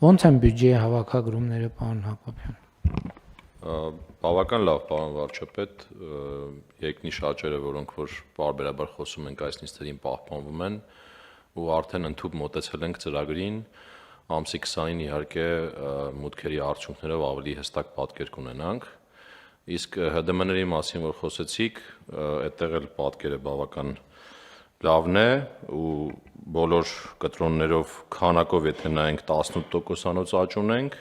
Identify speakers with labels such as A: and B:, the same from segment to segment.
A: Ոնց են բյուջեի հավաքագրումները, պարոն Հակոբյան։
B: Բավական լավ, պարոն վարչապետ, երկնիշ աճերը, որոնք որ բարբերաբար խոսում ենք այս նիստերին պահպանվում են ու արդեն ընդհուպ մոտեցել ենք ծրագրին, ամսի 20-ին իհարկե մուտքերի արդյունքներով ավելի հստակ պատկեր կունենանք, իսկ ՀԴՄ-ների մասին, որ խոսեցիք, այդտեղ էլ պատկերը բավական լավն է ու բոլոր կտրոններով քանակով եթե նայենք 18%-անոց աճ ունենք,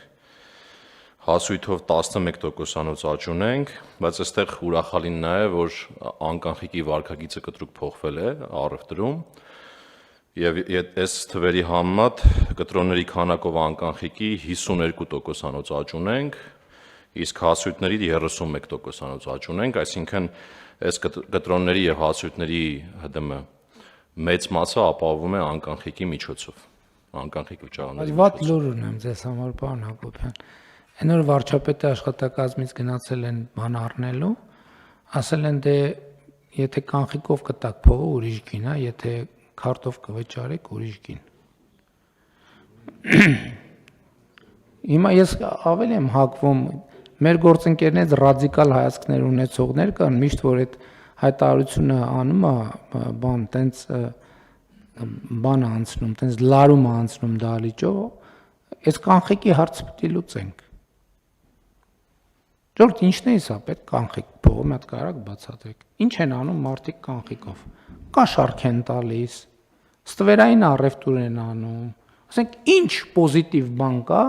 B: հասույթով 11%-անոց աճ ունենք, բայց այստեղ ուրախալին նա է, որ անկանխիկի վարքագիծը կտրուկ փոխվել է առևտրում եւ այս թվերի համեմատ կտրոնների քանակով անկանխիկի 52%-անոց աճ ունենք, իսկ հասույթների 31%-անոց աճ ունենք, այսինքն այս կտրոնների եւ հասույթների ՀԴՄ մեծ մասը ապահովում է անկանխիկի միջոցով, անկանխիկ վճարումների միջոցով։
A: Վատ լուր ունեմ ձեզ համար, պարոն Հակոբյան։ Այն որ վարչապետի աշխատակազմից գնացել են բան առնելու, ասել են դե եթե կանխիկով կտակ փողը ուրիշ գին է, եթե քարտով կվճարեք ուրիշ գին։ Հիմա ես ավելի եմ հակվում, մեր գործընկերներից ռադիկալ հայացքներ ունեցողներ կան, միշտ որ այդ հայտարարությունը անում է, բան տենց բան անցնում, տենց լարում անցնում դալիճով, այս կանխիկի հարցը պետք է լուծենք։ Ժողովուրդ ինչն է սա, պետք կանխիկ փողը մի հատ կարակ բացատրեք։ Ինչ են անում մարդիկ կանխիկով։ Կա շարք են տալիս, ստվերային առևտուր են անում։ Ասենք ինչ պոզիտիվ բան կա,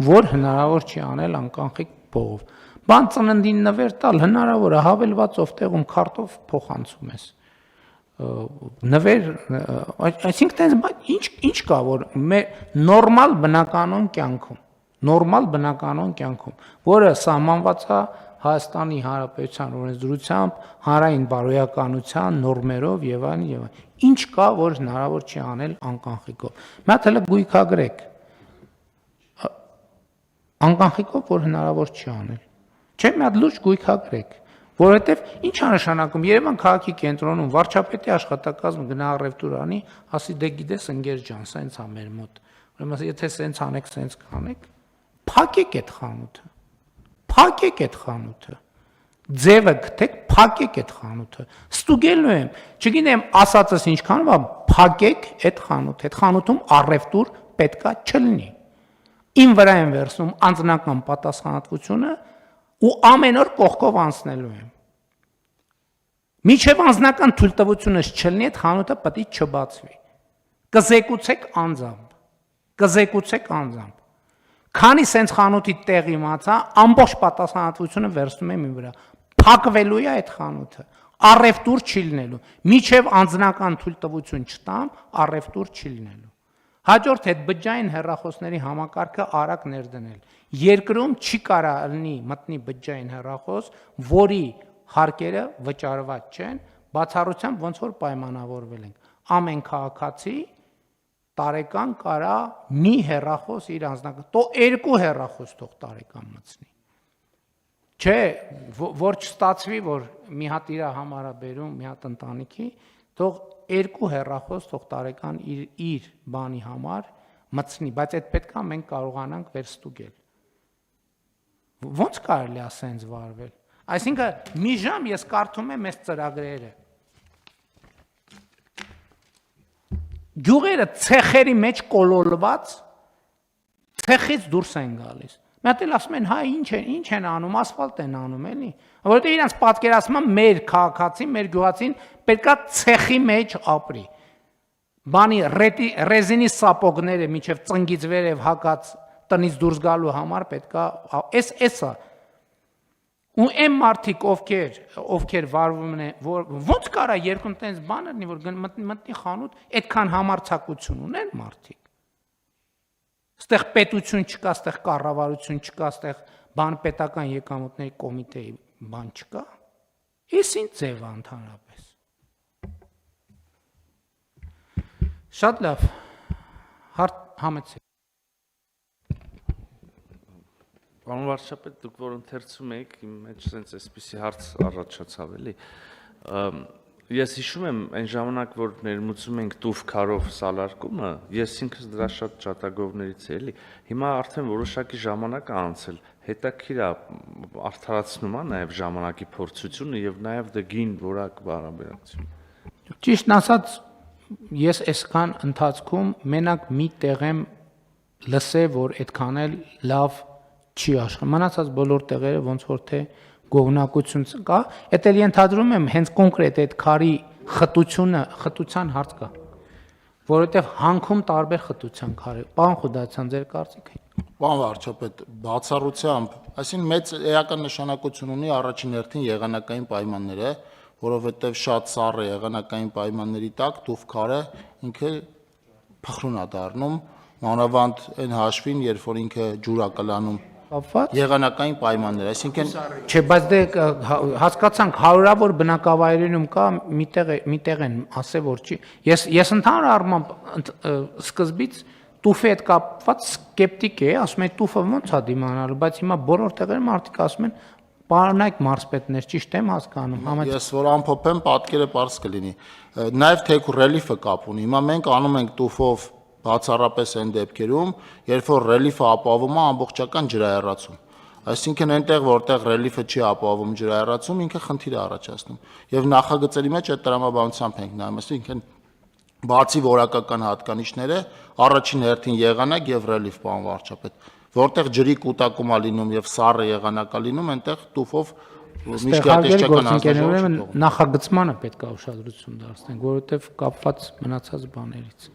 A: որ հնարավոր չի անել անկանխիկ փողով։ Բան ծննդին նվեր տալ հնարավոր է, հավելվածով տեղում քարտով փոխանցում ես։ Նվեր, այսինքն ինչ կա, որ նորմալ բնականon կյանքում, որը սահմանված է Հայաստանի Հանրապետության օրենսդրությամբ, հանրային բարոյականության նորմերով եւ այլն եւ այլն։ Ինչ կա, որ հնարավոր չի անել անկանխիկով։ Մի հատ հələ գույքագրեք։ Անկանխիկով որ հնարավոր չի անել։ Չէ՞ մի հատ լուրջ գույքագրեք, որովհետեւ ինչ է նշանակում Երևան քաղաքի կենտրոնում վարչապետի աշխատակազմը գնա առևտուր անի, ասի դե գիտես ընկեր ջան, սենց է մեր մոտ։ Ուրեմն եթե սենց անեք, սենց կանեք, փակեք այդ խանութը։ Փակեք այդ խանութը։ Ձևը գտեք, փակեք այդ խանութը։ Ստուգելու եմ, չգիտեմ, ասածս ինչքանով է, փակեք այդ խանութը։ Այդ խանութում առևտուր պետքա չլինի։ Իմ վրա եմ վերցնում անձնական պատասխանատվությունը ու ամեն օր կողքով անցնելու եմ։ Միջև անձնական թույլտվությունս չլինի, այդ խանութը պետք է չբացվի։ Կզեկուցեք անձամբ։ Քանի սենց խանութի տեղ իմացա, ամբողջ պատասխանատվությունը վերցնում եմ իմ վրա։ Փակվելու է այդ խանութը։ Առևտուր չի լինելու։ Միջև անձնական թույլտվություն չտամ, առևտուր չի լինելու։ Հաջորդ հետ բջջային հեռախոսների համակարգը արագ ներդնել։ Երկրում չի կարա լինի մտնի բջջային հեռախոս, որի հարկերը վճարված չեն, բացառությամբ ոնց որ պայմանավորվել ենք։ Ամեն քաղաքացի տարեկան կարա մի հեռախոս իր անձնական, թող 2 հեռախոս թող տարեկան մտցնի։ Չէ, որ չստացվի, որ մի հատ իր համար է բերում, մի հատ ընտանիքի, թող 2 հեռախոս թող տարեկան իր բանի համար մտցնի, բայց այդ պետքա մենք կարողանանք վերստուգել։ Ոնց կարելի է սենց վարվել։ Այսինքն մի ժամ ես կարդում եմ այս ծրագրերը։ Գյուղերը ցեխերի մեջ կոլոլված, ցեխից դուրս են գալիս։ Մի հատ էլ ասում են, հա ինչ են անում, ասֆալտ են անում, էլի։ Որովհետև իրանց պատկերացման մեր քաղաքացին, մեր գյուղացին պետքա ցեխի մեջ ապրի։ Բանի ռեզինի սապոգները միջև ծնգից վերև հակած տնից դուրս գալու համար պետքա էսա։ Ու այն մարդիկ, ովքեր վարվում են, ոնց կարա երկու տենց բան լինի, որ մտնի խանութ, այդքան համարձակություն ունեն մարդիկ։ Ստեղ պետություն չկա, ստեղ կառավարություն չկա, ստեղ բան պետական եկամուտների կոմիտեի բան չկա։ Էս ինչ ձև է ընդհանրապես։ Շատ լավ։ Համեցեք։
C: Պարոն վարչապետ, դուք որ ընթերցում եք, իմ մեջ sense այսպիսի հարց առաջացավ էլի։ Ես հիշում եմ այն ժամանակ, որ ներմուծում ենք տուֆ քարով սալարկումը, ես ինքս դրա շատ ջատագովներից էի, էլի։ Հիմա արդեն որոշակի ժամանակ է անցել։ Հետաքրքիր է արդարացնում է նաև ժամանակի փորձությունը եւ նաև դե գին որակ բարաբերակցություն։
A: Ճիշտն ասած, ես այսքան ընթացքում մենակ մի տեղ եմ լսել, որ այդքան էլ լավ չի աշխը։ Մնացած բոլոր տեղերը ոնց որ թե գողնակություն կա, դա էլ ենթադրում եմ հենց կոնկրետ այդ քարի խտության հարց կա, որովհետև հանքում տարբեր խտության քար է։ Պարոն Խուդացյան, ձեր կարծիքը։
D: Պարոն վարչապետ, բացառությամբ, այսինքն մեծ էական նշանակություն ունի առաջին հերթին եղանակային պայմանները, որովհետև շատ սառը եղանակային պայմանների տակ տուֆ քարը ինքը փխրուն է դառնում, մանավանդ այն հաշվին, երբ որ ինքը ջուր է կլանում
A: Կապված
D: եղանակային պայմաններ, այսինքն
A: չէ, բայց դե հասկացանք հարյուրավոր բնակավայրերում կա միտեղ են ասել որ չի։ Ես ընդհանուր առմամբ սկզբից տուֆի հետ կապված սկեպտիկ էի, ասում եմ տուֆը ո՞նց է դիմանալու, բայց հիմա բոլոր տեղերում մարդիկ ասում են պարոնայք մարզպետներ, ճիշտ եմ հասկանում։
D: ես որ ամփոփեմ, պատկերը པարզ կլինի։ Նաև թեք ռելիեֆը կապ ունի։ Հիմա մենք անում ենք տուֆով բացառապես այն դեպքերում, երբ որ ռելիեֆը ապահովում է ամբողջական ջրահեռացում։ Այսինքն այնտեղ, որտեղ ռելիեֆը չի ապահովում ջրահեռացում, ինքը խնդիր է առաջացնում։ Եվ նախագծերի մեջ այդ տրամաբանությամբ ենք նայում, այսինքն բացի որակական հատկանիշները, առաջին հերթին եղանակ եւ ռելիեֆ, պարոն վարչապետ, որտեղ ջրի կուտակում է լինում եւ սառը եղանակ է լինում, այնտեղ տուֆով միջկայացական
A: անձնաժողովը նախագծմանը պետք է ուշադրություն դարձնենք, որովհետեւ կապված մնացած բաներից։